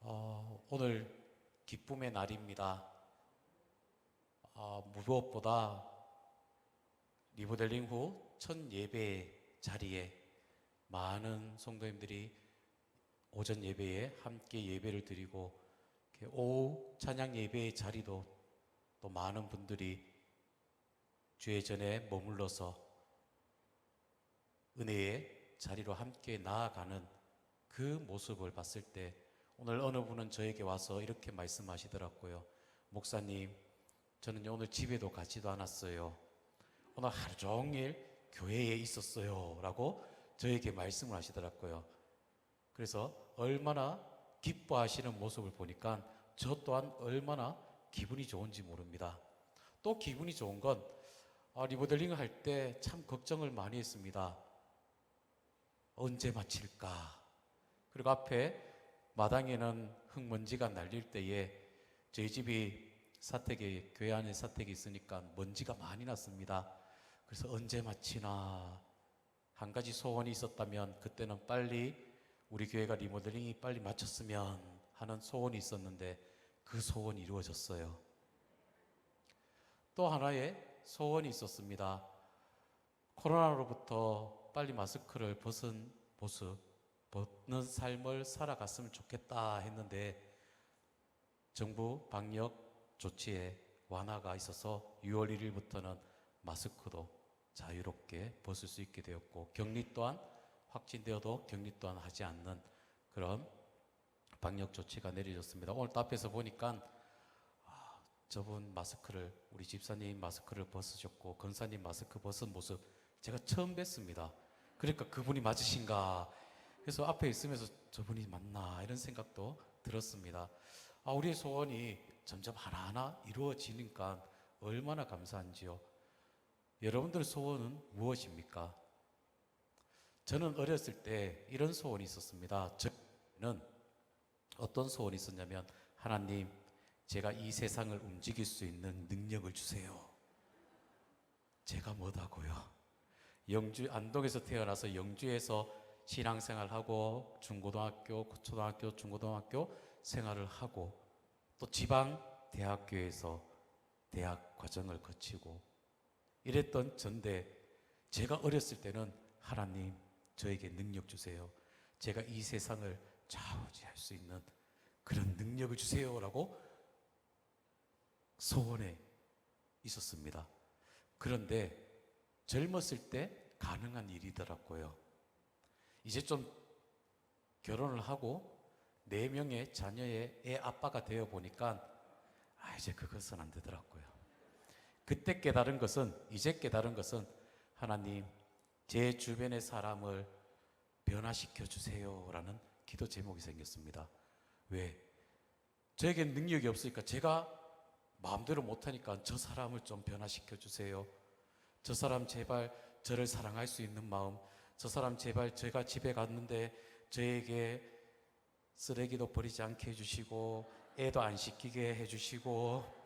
오늘 기쁨의 날입니다. 무엇보다 리모델링 후 첫 예배 자리에 많은 성도님들이 오전 예배에 함께 예배를 드리고 오후 찬양 예배의 자리도 또 많은 분들이 주의 전에 머물러서 은혜의 자리로 함께 나아가는 그 모습을 봤을 때 오늘 어느 분은 저에게 와서 이렇게 말씀하시더라고요. 목사님, 저는 오늘 집에도 가지도 않았어요. 오늘 하루 종일 교회에 있었어요. 라고 저에게 말씀을 하시더라고요. 그래서 얼마나 기뻐하시는 모습을 보니까 저 또한 얼마나 기분이 좋은지 모릅니다. 또 기분이 좋은 건 리모델링을 할 때 참 걱정을 많이 했습니다. 언제 마칠까? 그리고 앞에 마당에는 흙먼지가 날릴 때에 저희 집이 사택에 교회 안에 사택이 있으니까 먼지가 많이 났습니다. 그래서 언제 마치나 한 가지 소원이 있었다면 그때는 빨리 우리 교회가 리모델링이 빨리 마쳤으면 하는 소원이 있었는데 그 소원이 이루어졌어요. 또 하나의 소원이 있었습니다. 코로나로부터 빨리 마스크를 벗은 모습, 벗는 삶을 살아갔으면 좋겠다 했는데 정부 방역 조치에 완화가 있어서 6월 1일부터는 마스크도 자유롭게 벗을 수 있게 되었고 격리 또한 확진되어도 격리 또한 하지 않는 그런 방역 조치가 내려졌습니다. 오늘 또 앞에서 보니까 저분 마스크를 우리 집사님 마스크를 벗으셨고 권사님 마스크 벗은 모습 제가 처음 뵀습니다. 그러니까 그분이 맞으신가 그래서 앞에 있으면서 저분이 맞나 이런 생각도 들었습니다. 우리의 소원이 점점 하나하나 이루어지니까 얼마나 감사한지요. 여러분들의 소원은 무엇입니까? 저는 어렸을 때 이런 소원이 있었습니다. 저는 어떤 소원이 있었냐면 하나님, 제가 이 세상을 움직일 수 있는 능력을 주세요. 제가 뭐다고요? 안동에서 태어나서 영주에서 신앙생활하고 중고등학교, 초등학교, 중고등학교 생활을 하고 또 지방 대학교에서 대학 과정을 거치고 이랬던 전데 제가 어렸을 때는 하나님 저에게 능력 주세요. 제가 이 세상을 좌우지할 수 있는 그런 능력을 주세요라고 소원에 있었습니다. 그런데 젊었을 때 가능한 일이더라고요. 이제 좀 결혼을 하고 4명의 자녀의 애 아빠가 되어 보니까 이제 그것은 안 되더라고요. 그때 깨달은 것은 이제 깨달은 것은 하나님 제 주변의 사람을 변화시켜 주세요라는 기도 제목이 생겼습니다. 왜? 저에게 능력이 없으니까 제가 마음대로 못하니까 저 사람을 좀 변화시켜 주세요. 저 사람 제발 저를 사랑할 수 있는 마음, 저 사람 제발 제가 집에 갔는데 저에게 쓰레기도 버리지 않게 해주시고 애도 안 씻기게 해주시고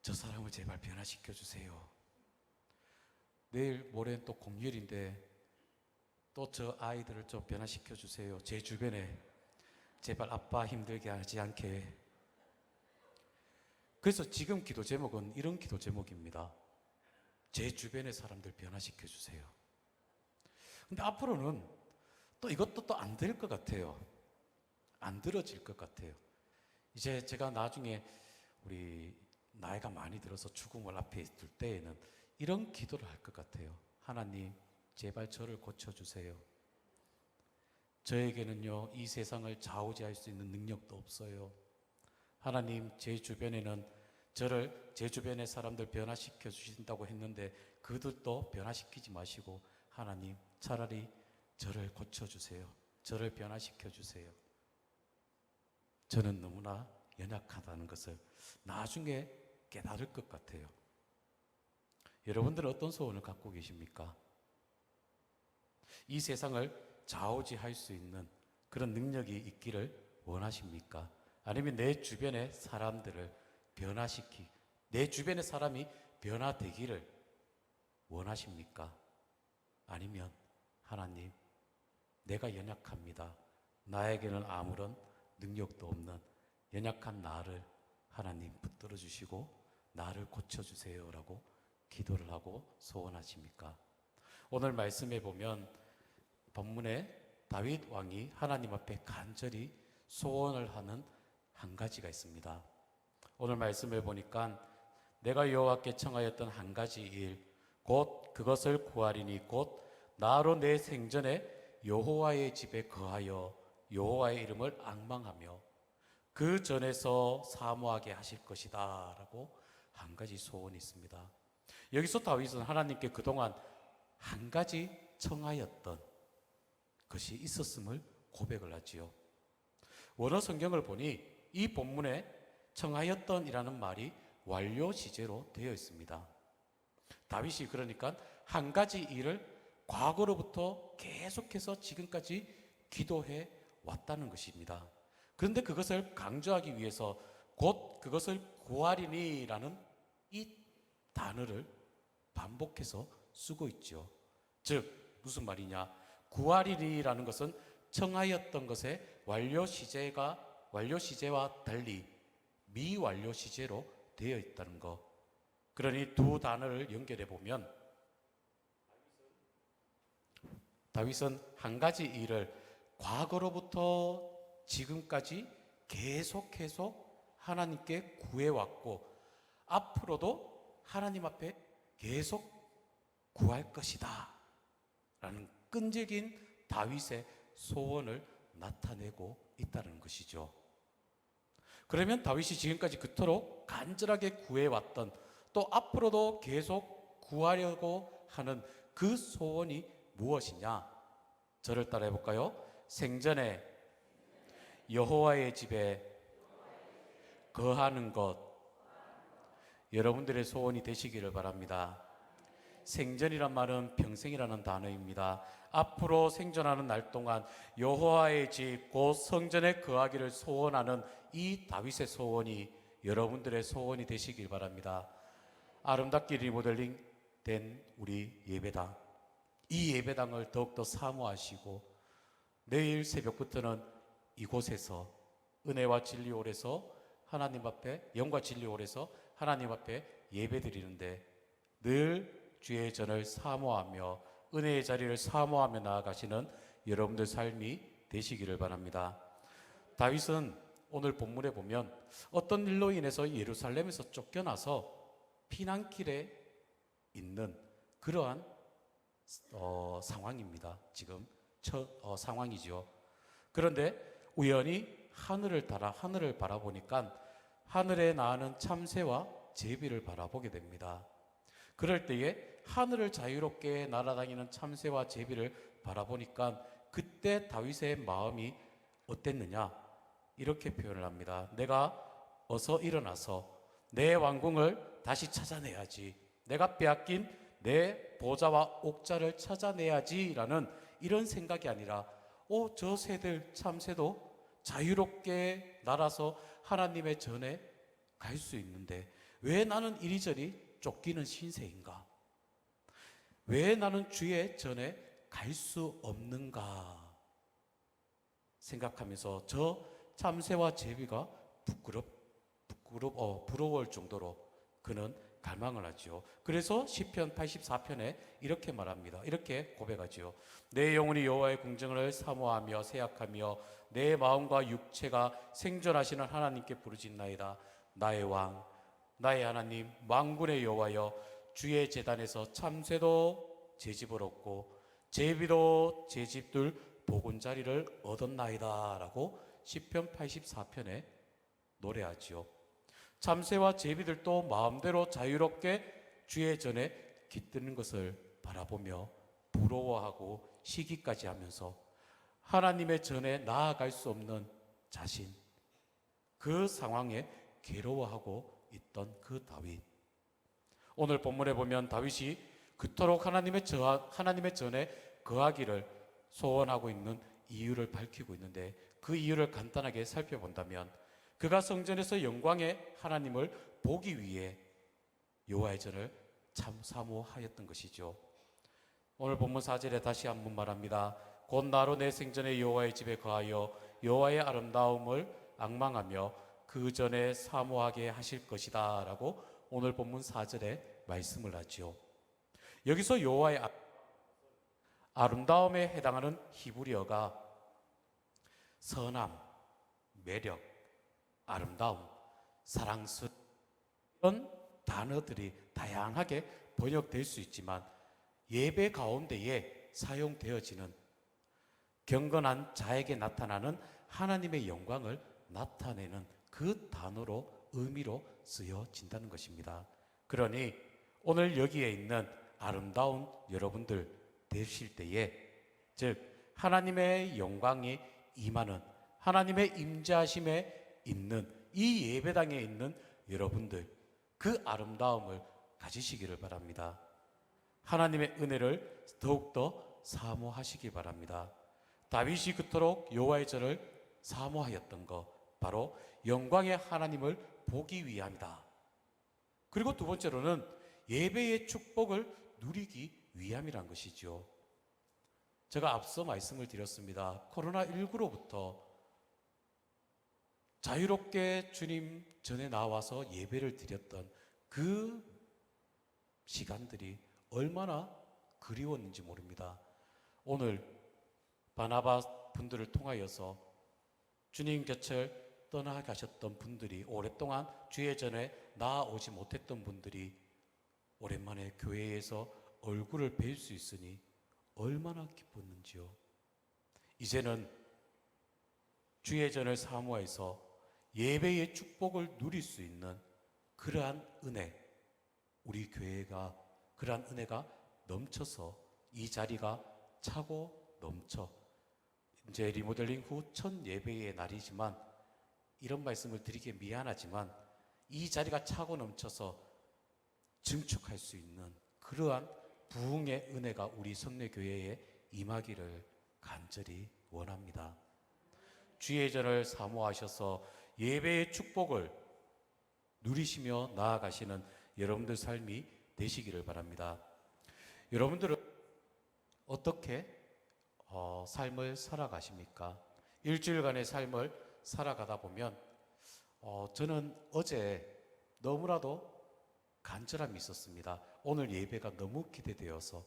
저 사람을 제발 변화시켜 주세요. 내일 모레는 또 공휴일인데 또 저 아이들을 좀 변화시켜 주세요. 제 주변에 제발 아빠 힘들게 하지 않게. 그래서 지금 기도 제목은 이런 기도 제목입니다. 제 주변의 사람들 변화시켜 주세요. 근데 앞으로는 또 이것도 또 안 될 것 같아요. 안 들어질 것 같아요. 이제 제가 나중에 우리 나이가 많이 들어서 죽음을 앞에 둘 때에는 이런 기도를 할 것 같아요. 하나님, 제발 저를 고쳐주세요. 저에게는요, 이 세상을 좌우지할 수 있는 능력도 없어요. 하나님, 제 주변에는 제 주변의 사람들 변화시켜 주신다고 했는데 그들도 변화시키지 마시고 하나님, 차라리 저를 고쳐주세요. 저를 변화시켜 주세요. 저는 너무나 연약하다는 것을 나중에 깨달을 것 같아요. 여러분들은 어떤 소원을 갖고 계십니까? 이 세상을 좌우지할 수 있는 그런 능력이 있기를 원하십니까? 아니면 내 주변의 사람들을 내 주변의 사람이 변화되기를 원하십니까? 아니면 하나님, 내가 연약합니다. 나에게는 아무런 능력도 없는 연약한 나를 하나님 붙들어 주시고 나를 고쳐주세요라고 기도를 하고 소원하십니까? 오늘 말씀에 보면 본문에 다윗 왕이 하나님 앞에 간절히 소원을 하는 한 가지가 있습니다. 오늘 말씀을 보니까 내가 여호와께 청하였던 한 가지 일, 곧 그것을 구하리니 곧 나로 내 생전에 여호와의 집에 거하여 여호와의 이름을 앙망하며 그 전에서 사모하게 하실 것이다 라고 한 가지 소원이 있습니다. 여기서 다윗은 하나님께 그동안 한 가지 청하였던 것이 있었음을 고백을 하지요. 원어 성경을 보니 이 본문에 청하였던 이라는 말이 완료 시제로 되어 있습니다. 다윗이 그러니까 한 가지 일을 과거로부터 계속해서 지금까지 기도해 왔다는 것입니다. 그런데 그것을 강조하기 위해서 곧 그것을 구하리니 라는 이 단어를 반복해서 쓰고 있죠. 즉 무슨 말이냐, 구하리니 라는 것은 청하였던 것의 완료 시제와 달리 미완료 시제로 되어 있다는 것. 그러니 두 단어를 연결해 보면 다윗은 한 가지 일을 과거로부터 지금까지 계속해서 하나님께 구해왔고 앞으로도 하나님 앞에 계속 구할 것이다 라는 끈질긴 다윗의 소원을 나타내고 있다는 것이죠. 그러면 다윗이 지금까지 그토록 간절하게 구해왔던 또 앞으로도 계속 구하려고 하는 그 소원이 무엇이냐? 저를 따라해 볼까요? 생전에 여호와의 집에 거하는 것. 여러분들의 소원이 되시기를 바랍니다. 생전이란 말은 평생이라는 단어입니다. 앞으로 생존하는 날 동안 여호와의 집 곧 성전에 거하기를 소원하는 이 다윗의 소원이 여러분들의 소원이 되시길 바랍니다. 아름답게 리모델링 된 우리 예배당, 이 예배당을 더욱더 사모하시고 내일 새벽부터는 이곳에서 은혜와 진리홀에서 하나님 앞에 영과 진리홀에서 하나님 앞에 예배드리는데 늘 주의 전을 사모하며 은혜의 자리를 사모하며 나아가시는 여러분들 삶이 되시기를 바랍니다. 다윗은 오늘 본문에 보면 어떤 일로 인해서 예루살렘에서 쫓겨나서 피난길에 있는 그러한 상황입니다. 지금 상황이죠. 그런데 우연히 하늘을 바라보니까 하늘에 나는 참새와 제비를 바라보게 됩니다. 그럴 때에 하늘을 자유롭게 날아다니는 참새와 제비를 바라보니까 그때 다윗의 마음이 어땠느냐? 이렇게 표현을 합니다. 내가 어서 일어나서 내 왕궁을 다시 찾아내야지. 내가 빼앗긴 내 보좌와 옥좌를 찾아내야지라는 이런 생각이 아니라 저 새들 참새도 자유롭게 날아서 하나님의 전에 갈 수 있는데 왜 나는 이리저리 쫓기는 신세인가? 왜 나는 주의 전에 갈 수 없는가? 생각하면서 저 참새와 제비가 부러울 정도로 그는 갈망을 하지요. 그래서 시편 84편에 이렇게 말합니다. 이렇게 고백하지요. 내 영혼이 여호와의 궁정을 사모하며 새약하며 내 마음과 육체가 생존하시는 하나님께 부르짖나이다. 나의 왕, 나의 하나님, 만군의 여호와여, 주의 제단에서 참새도 제 집을 얻고 제비도 제 집들 보금자리를 얻었나이다 라고 시편 84편에 노래하지요. 참새와 제비들도 마음대로 자유롭게 주의 전에 깃드는 것을 바라보며 부러워하고 시기까지 하면서 하나님의 전에 나아갈 수 없는 자신, 그 상황에 괴로워하고 있던 그 다윗. 오늘 본문에 보면 다윗이 그토록 하나님의 전에 거하기를 소원하고 있는 이유를 밝히고 있는데 그 이유를 간단하게 살펴본다면 그가 성전에서 영광의 하나님을 보기 위해 여호와의 전을 참 사모하였던 것이죠. 오늘 본문 4절에 다시 한번 말합니다. 곧 나로 내 생전에 여호와의 집에 거하여 여호와의 아름다움을 앙망하며 그 전에 사모하게 하실 것이다 라고 오늘 본문 4절에 말씀을 하지요. 여기서 여호와의 아름다움에 해당하는 히브리어가 선함, 매력, 아름다움, 사랑스러운 이런 단어들이 다양하게 번역될 수 있지만 예배 가운데에 사용되어지는 경건한 자에게 나타나는 하나님의 영광을 나타내는 그 단어로 의미로 쓰여진다는 것입니다. 그러니 오늘 여기에 있는 아름다운 여러분들 되실 때에, 즉 하나님의 영광이 임하는 하나님의 임재하심에 있는 이 예배당에 있는 여러분들, 그 아름다움을 가지시기를 바랍니다. 하나님의 은혜를 더욱더 사모하시기 바랍니다. 다윗이 그토록 여호와의 전을 사모하였던 것, 바로 영광의 하나님을 보기 위함이다. 그리고 두 번째로는 예배의 축복을 누리기 위함이란 것이죠. 제가 앞서 말씀을 드렸습니다. 코로나19로부터 자유롭게 주님 전에 나와서 예배를 드렸던 그 시간들이 얼마나 그리웠는지 모릅니다. 오늘 바나바 분들을 통하여서 주님 곁을 떠나가셨던 분들이, 오랫동안 주의 전에 나아오지 못했던 분들이 오랜만에 교회에서 얼굴을 뵐 수 있으니 얼마나 기뻤는지요. 이제는 주의 전을 사모해서 예배의 축복을 누릴 수 있는 그러한 은혜, 우리 교회가 그러한 은혜가 넘쳐서 이 자리가 차고 넘쳐, 이제 리모델링 후 첫 예배의 날이지만 이런 말씀을 드리기 미안하지만 이 자리가 차고 넘쳐서 증축할 수 있는 그러한 부흥의 은혜가 우리 성례교회에 임하기를 간절히 원합니다. 주의 전을 사모하셔서 예배의 축복을 누리시며 나아가시는 여러분들 삶이 되시기를 바랍니다. 여러분들은 어떻게 삶을 살아가십니까? 일주일간의 삶을 살아가다 보면 저는 어제 너무나도 간절함이 있었습니다. 오늘 예배가 너무 기대되어서.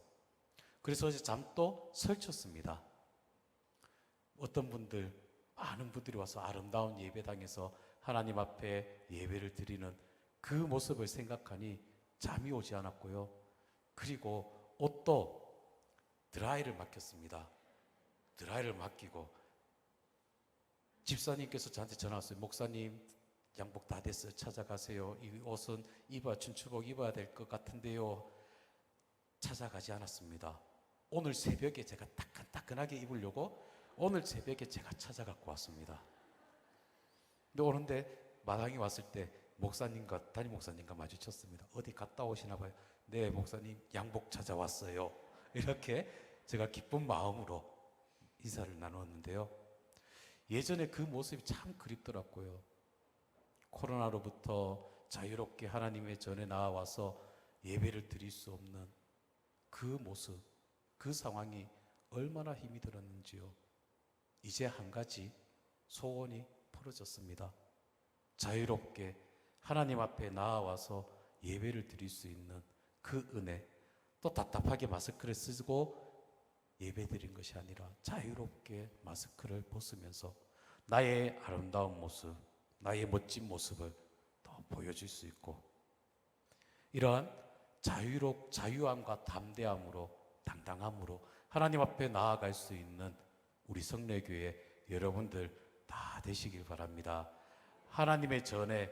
그래서 어제 잠도 설쳤습니다. 어떤 분들, 많은 분들이 와서 아름다운 예배당에서 하나님 앞에 예배를 드리는 그 모습을 생각하니 잠이 오지 않았고요. 그리고 옷도 드라이를 맡겼습니다. 드라이를 맡기고 집사님께서 저한테 전화 왔어요. 목사님, 양복 다 됐어요. 찾아가세요. 이 옷은 춘추복 입어야 될 것 같은데요. 찾아가지 않았습니다. 오늘 새벽에 제가 따끈따끈하게 입으려고 오늘 새벽에 제가 찾아갖고 왔습니다. 근데 오는데 마당에 왔을 때 목사님과 담임 목사님과 마주쳤습니다. 어디 갔다 오시나 봐요. 네, 목사님 양복 찾아왔어요. 이렇게 제가 기쁜 마음으로 인사를 나누었는데요. 예전에 그 모습이 참 그립더라고요. 코로나로부터 자유롭게 하나님의 전에 나와서 예배를 드릴 수 없는 그 모습, 그 상황이 얼마나 힘이 들었는지요. 이제 한 가지 소원이 풀어졌습니다. 자유롭게 하나님 앞에 나와서 예배를 드릴 수 있는 그 은혜, 또 답답하게 마스크를 쓰고 예배 드린 것이 아니라 자유롭게 마스크를 벗으면서 나의 아름다운 모습, 나의 멋진 모습을 더 보여줄 수 있고, 이러한 자유함과 담대함으로, 당당함으로 하나님 앞에 나아갈 수 있는 우리 성례교회 여러분들 다 되시길 바랍니다. 하나님의 전에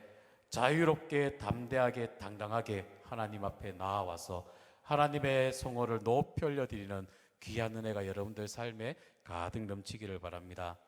자유롭게, 담대하게, 당당하게 하나님 앞에 나아와서 하나님의 성호를 높이 올려드리는 귀한 은혜가 여러분들 삶에 가득 넘치기를 바랍니다.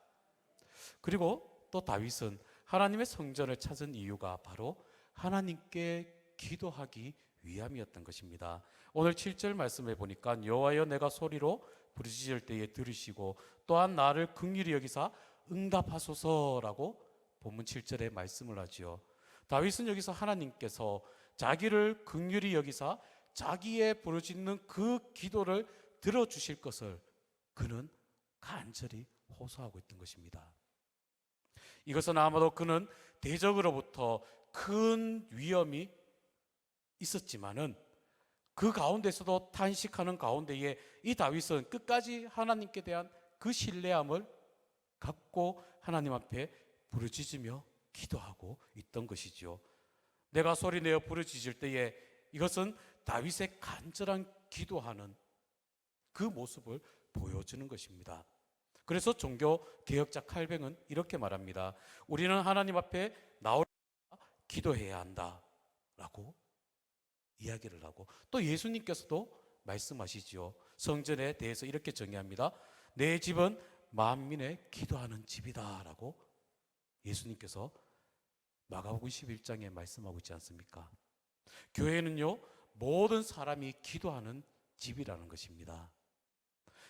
그리고 또 다윗은 하나님의 성전을 찾은 이유가 바로 하나님께 기도하기 위함이었던 것입니다. 오늘 7절 말씀에 보니까 여호와여 내가 소리로 부르짖을 때에 들으시고 또한 나를 긍휼히 여기사 응답하소서라고 본문 7절에 말씀을 하지요. 다윗은 여기서 하나님께서 자기를 긍휼히 여기사 자기의 부르짖는 그 기도를 들어주실 것을 그는 간절히 호소하고 있던 것입니다. 이것은 아마도 그는 대적으로부터 큰 위험이 있었지만은 그 가운데서도 탄식하는 가운데에 이 다윗은 끝까지 하나님께 대한 그 신뢰함을 갖고 하나님 앞에 부르짖으며 기도하고 있던 것이죠. 내가 소리내어 부르짖을 때에 이것은 다윗의 간절한 기도하는 그 모습을 보여주는 것입니다. 그래서 종교 개혁자 칼뱅은 이렇게 말합니다. 우리는 하나님 앞에 나올 기도해야 한다라고 이야기를 하고, 또 예수님께서도 말씀하시지요. 성전에 대해서 이렇게 정의합니다. 내 집은 만민의 기도하는 집이다라고 예수님께서 마가복음 11장에 말씀하고 있지 않습니까? 교회는요, 모든 사람이 기도하는 집이라는 것입니다.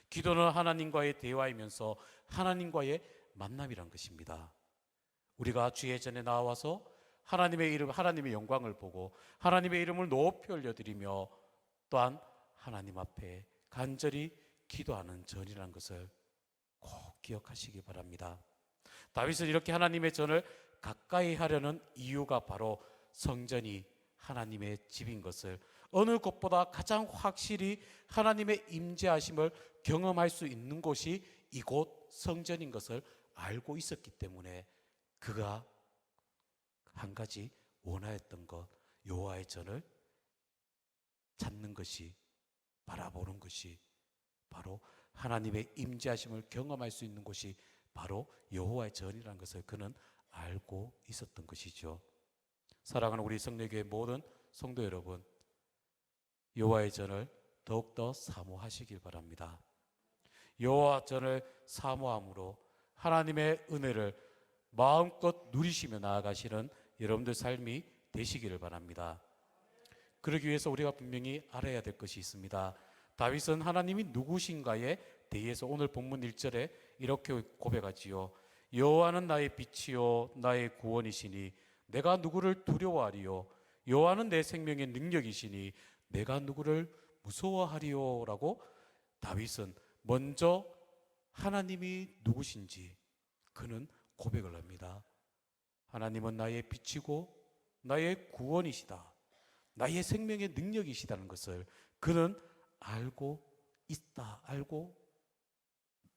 기도는 하나님과의 대화이면서 하나님과의 만남이란 것입니다. 우리가 주의 전에 나와서 하나님의 이름, 하나님의 영광을 보고 하나님의 이름을 높이 올려드리며 또한 하나님 앞에 간절히 기도하는 전이라는 것을 꼭 기억하시기 바랍니다. 다윗은 이렇게 하나님의 전을 가까이 하려는 이유가 바로 성전이 하나님의 집인 것을, 어느 곳보다 가장 확실히 하나님의 임재하심을 경험할 수 있는 곳이 이곳 성전인 것을 알고 있었기 때문에 그가 한 가지 원하였던 것, 여호와의 전을 찾는 것이, 바라보는 것이 바로 하나님의 임재하심을 경험할 수 있는 곳이 바로 여호와의 전이라는 것을 그는 알고 있었던 것이죠. 사랑하는 우리 성례교회 모든 성도 여러분, 여호와의 전을 더욱더 사모하시길 바랍니다. 여호와 전을 사모함으로 하나님의 은혜를 마음껏 누리시며 나아가시는 여러분들 삶이 되시기를 바랍니다. 그러기 위해서 우리가 분명히 알아야 될 것이 있습니다. 다윗은 하나님이 누구신가에 대해서 오늘 본문 1절에 이렇게 고백하지요. 여호와는 나의 빛이요 나의 구원이시니 내가 누구를 두려워하리요. 여호와는 내 생명의 능력이시니 내가 누구를 무서워하리요. 라고 다윗은 먼저 하나님이 누구신지 그는 고백을 합니다. 하나님은 나의 빛이고 나의 구원이시다, 나의 생명의 능력이시다는 것을 그는 알고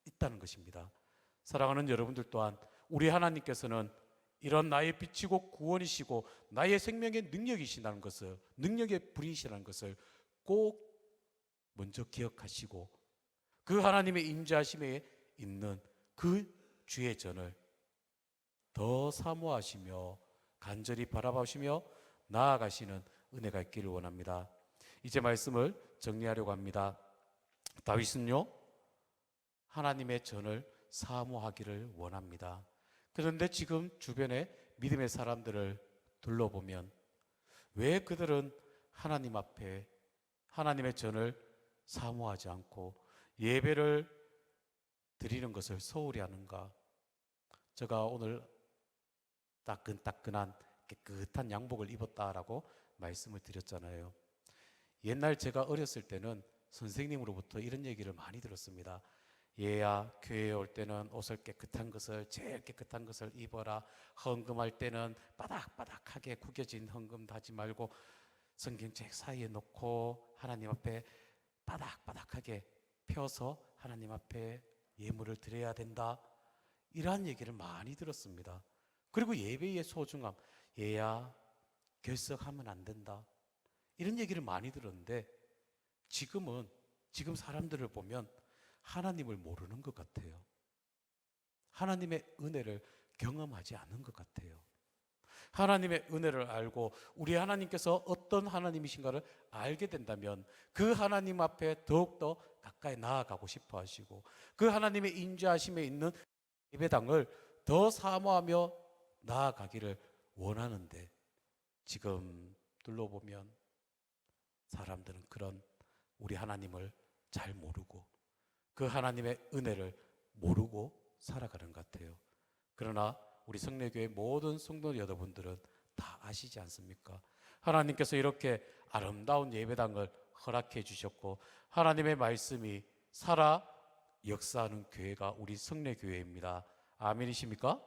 있다는 것입니다. 사랑하는 여러분들 또한 우리 하나님께서는 이런 나의 빛이고 구원이시고 나의 생명의 능력이시다는 것을, 능력의 분이시라는 것을 꼭 먼저 기억하시고 그 하나님의 임재하심에 있는 그 주의 전을 더 사모하시며 간절히 바라보시며 나아가시는 은혜가 있기를 원합니다. 이제 말씀을 정리하려고 합니다. 다윗은요, 하나님의 전을 사모하기를 원합니다. 그런데 지금 주변에 믿음의 사람들을 둘러보면 왜 그들은 하나님 앞에 하나님의 전을 사모하지 않고 예배를 드리는 것을 소홀히 하는가? 제가 오늘 따끈따끈한 깨끗한 양복을 입었다라고 말씀을 드렸잖아요. 옛날 제가 어렸을 때는 선생님으로부터 이런 얘기를 많이 들었습니다. 얘야, 교회에 올 때는 옷을 깨끗한 것을, 제일 깨끗한 것을 입어라. 헌금할 때는 바닥바닥하게 구겨진 헌금 하지 말고 성경책 사이에 놓고 하나님 앞에 바닥바닥하게 펴서 하나님 앞에 예물을 드려야 된다. 이러한 얘기를 많이 들었습니다. 그리고 예배의 소중함, 얘야 결석하면 안 된다, 이런 얘기를 많이 들었는데 지금 사람들을 보면 하나님을 모르는 것 같아요. 하나님의 은혜를 경험하지 않은 것 같아요. 하나님의 은혜를 알고 우리 하나님께서 어떤 하나님이신가를 알게 된다면 그 하나님 앞에 더욱더 가까이 나아가고 싶어 하시고 그 하나님의 임재하심에 있는 예배당을 더 사모하며 나아가기를 원하는데, 지금 둘러보면 사람들은 그런 우리 하나님을 잘 모르고 그 하나님의 은혜를 모르고 살아가는 것 같아요. 그러나 우리 성례교회 모든 성도 여러분들은 다 아시지 않습니까? 하나님께서 이렇게 아름다운 예배당을 허락해 주셨고 하나님의 말씀이 살아 역사하는 교회가 우리 성례교회입니다. 아멘이십니까?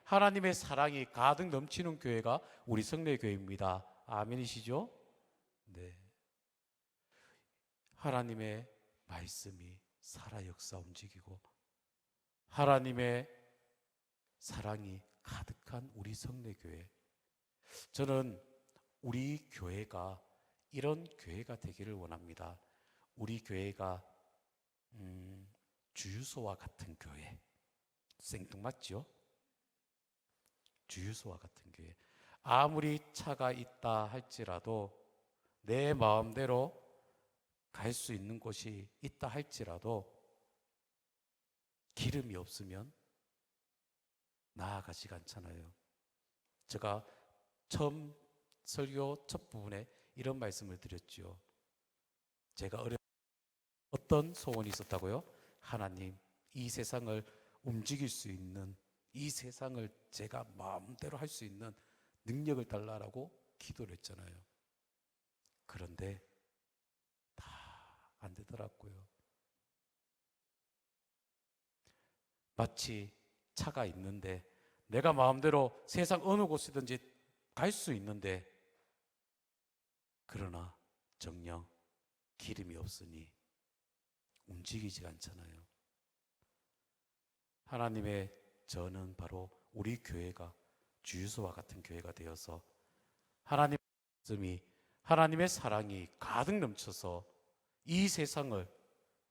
하나님의 사랑이 가득 넘치는 교회가 우리 성례교회입니다. 아멘이시죠? 네. 하나님의 말씀이 살아 역사 움직이고 하나님의 사랑이 가득한 우리 성례교회. 저는 우리 교회가 이런 교회가 되기를 원합니다. 우리 교회가 주유소와 같은 교회. 생뚱맞죠? 주유소와 같은 교회. 아무리 차가 있다 할지라도 내 마음대로 갈 수 있는 곳이 있다 할지라도 기름이 없으면 나아가지가 않잖아요. 제가 처음 설교 첫 부분에 이런 말씀을 드렸지요. 제가 어떤 소원이 있었다고요? 하나님, 이 세상을 움직일 수 있는, 이 세상을 제가 마음대로 할 수 있는 능력을 달라라고 기도를 했잖아요. 그런데 다 안 되더라고요. 마치 차가 있는데 내가 마음대로 세상 어느 곳이든지 갈 수 있는데, 그러나 정녕 기름이 없으니 움직이지 않잖아요. 하나님의 저는 바로 우리 교회가 주유소와 같은 교회가 되어서 하나님의 말씀이, 하나님의 사랑이 가득 넘쳐서 이 세상을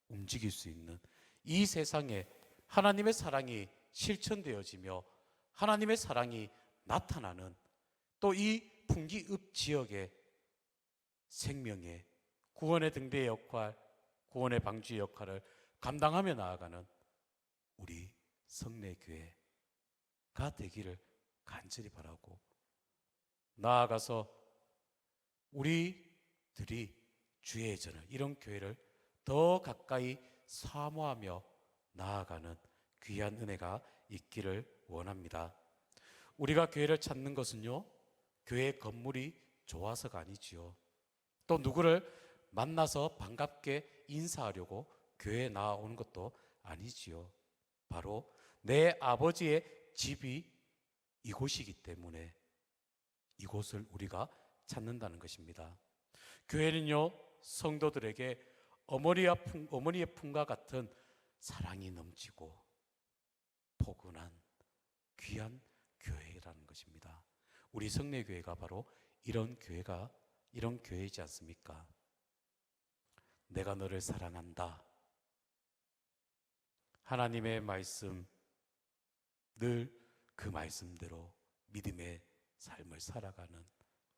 움직일 수 있는, 이 세상에 하나님의 사랑이 실천되어지며 하나님의 사랑이 나타나는, 또 이 풍기읍 지역의 생명의 구원의 등대의 역할, 구원의 방주의 역할을 감당하며 나아가는 우리 성례교회가 되기를 간절히 바라고, 나아가서 우리들이 주의 전을, 이런 교회를 더 가까이 사모하며 나아가는 귀한 은혜가 있기를 원합니다. 우리가 교회를 찾는 것은요, 교회 건물이 좋아서가 아니지요. 또 누구를 만나서 반갑게 인사하려고 교회에 나오는 것도 아니지요. 바로 내 아버지의 집이 이곳이기 때문에 이곳을 우리가 찾는다는 것입니다. 교회는요, 성도들에게 어머니의 품과 같은 사랑이 넘치고 포근한 귀한 교회라는 것입니다. 우리 성례교회가 바로 이런 교회이지 않습니까? 내가 너를 사랑한다. 하나님의 말씀, 늘 그 말씀대로 믿음의 삶을 살아가는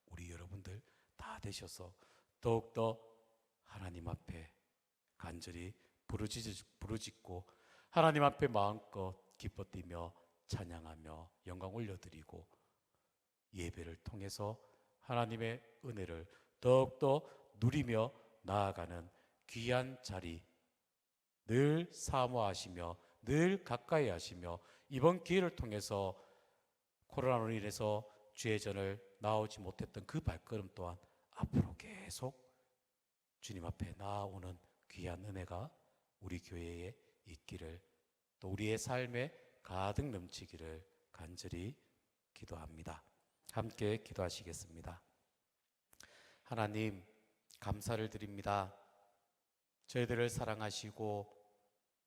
우리 여러분들 다 되셔서 더욱더 하나님 앞에 간절히 부르짖고 하나님 앞에 마음껏 기뻐 뛰며 찬양하며 영광 올려드리고 예배를 통해서 하나님의 은혜를 더욱더 누리며 나아가는 귀한 자리, 늘 사모하시며 늘 가까이 하시며, 이번 기회를 통해서 코로나로 인해서 주의 전을 나오지 못했던 그 발걸음 또한 앞으로 계속 주님 앞에 나아오는 귀한 은혜가 우리 교회에 있기를, 또 우리의 삶에 가득 넘치기를 간절히 기도합니다. 함께 기도하시겠습니다. 하나님, 감사를 드립니다. 저희들을 사랑하시고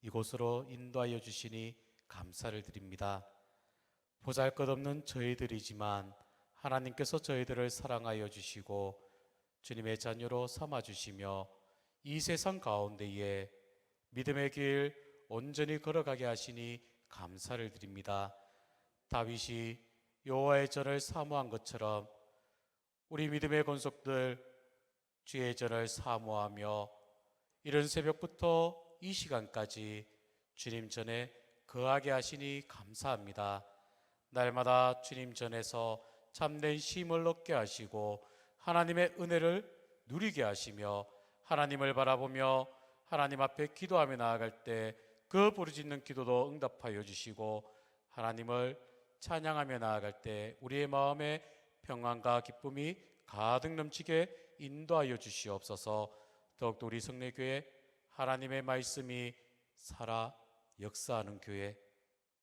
이곳으로 인도하여 주시니 감사를 드립니다. 보잘것없는 저희들이지만 하나님께서 저희들을 사랑하여 주시고 주님의 자녀로 삼아 주시며 이 세상 가운데에 믿음의 길 온전히 걸어가게 하시니 감사를 드립니다. 다윗이 여호와의 전을 사모한 것처럼 우리 믿음의 권속들 주의 전을 사모하며 이른 새벽부터 이 시간까지 주님 전에 거하게 하시니 감사합니다. 날마다 주님 전에서 참된 쉼을 얻게 하시고 하나님의 은혜를 누리게 하시며 하나님을 바라보며 하나님 앞에 기도하며 나아갈 때 그 부르짖는 기도도 응답하여 주시고 하나님을 찬양하며 나아갈 때 우리의 마음에 평안과 기쁨이 가득 넘치게 인도하여 주시옵소서. 더욱더 우리 성례교회 하나님의 말씀이 살아 역사하는 교회,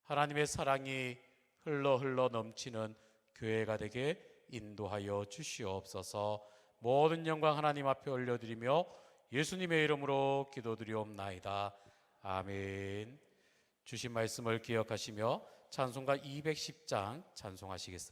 하나님의 사랑이 흘러 넘치는 교회가 되게 인도하여 주시옵소서. 모든 영광 하나님 앞에 올려드리며 예수님의 이름으로 기도드리옵나이다. 아멘. 주신 말씀을 기억하시며 찬송가 210장 찬송하시겠습니다.